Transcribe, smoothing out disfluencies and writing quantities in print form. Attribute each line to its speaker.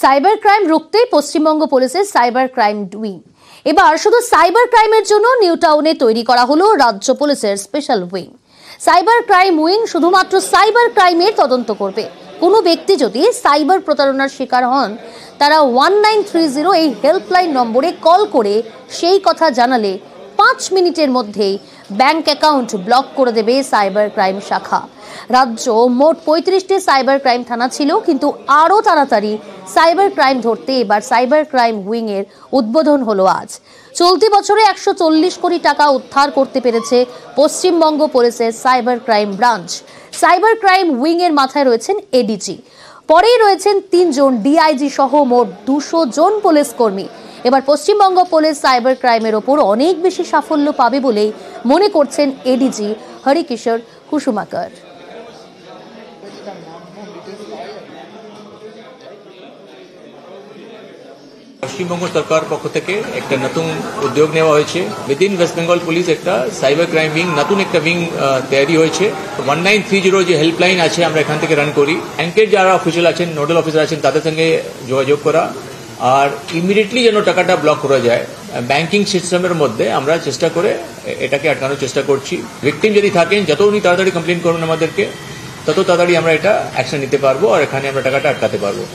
Speaker 1: Cyber crime রুখতে পশ্চিমবঙ্গ পুলিশের cyber crime wing. এবার শুধু সাইবার ক্রাইমের জন্য নিউ টাউনে তৈরি করা হলো রাজ্য পুলিশের special wing. Cyber crime wing শুধুমাত্র সাইবার ক্রাইমের তদন্ত করবে। কোনো ব্যক্তি যদি সাইবার প্রতারণার শিকার হন, তারা 1930 এই হেল্পলাইন নম্বরে কল করে সেই কথা জানালে 5 মিনিটের মধ্যেই ব্যাংক অ্যাকাউন্ট ব্লক করে দেবে সাইবার ক্রাইম শাখা। রাজ্য মোট 35টি সাইবার ক্রাইম থানা ছিল, কিন্তু আরও তাড়াতাড়ি সাইবার ক্রাইম ধরতে এবার সাইবার ক্রাইম উইং এর উদ্বোধন হলো আজ। চলতি বছরে 140 কোটি টাকা উদ্ধার করতে পেরেছে পশ্চিমবঙ্গ পুলিশের cyber crime branch. Cyber crime wing এর মাথায় রয়েছেন এডিজি, পরেই রয়েছেন 3 জন ডিআইজি সহ মোট 200 জন পুলিশ কর্মী। এবার পশ্চিমবঙ্গ পুলিশ সাইবার ক্রাইমের ওপর অনেক বেশি সাফল্য পাবে বলেই মনে করছেন এডিজি হরিকিশোর কুসুমাকর।
Speaker 2: পশ্চিমবঙ্গ সরকার পক্ষ থেকে একটা নতুন উদ্যোগ নেওয়া হয়েছে। উইদিন ওয়েস্ট বেঙ্গল পুলিশ একটা সাইবার ক্রাইম উইং, নতুন একটা উইং তৈরি হয়েছে। 1930 যে হেল্পলাইন আছে আমরা এখান থেকে রান করি। ব্যাংকের যারা অফিসিয়াল আছেন, নোডাল অফিসার আছেন, তাদের সঙ্গে যোগাযোগ করা আর ইমিডিয়েটলি যেন টাকাটা ব্লক করা যায়। ব্যাংকিং সিস্টেমের মধ্যে আমরা চেষ্টা করে এটাকে আটকানোর চেষ্টা করছি। ভিকটিম যদি থাকেন, যত উনি তাড়াতাড়ি কমপ্লেন করুন আমাদেরকে, তত তাড়াতাড়ি আমরা এটা অ্যাকশন নিতে পারবো আর এখানে আমরা টাকাটা আটকাতে পারবো।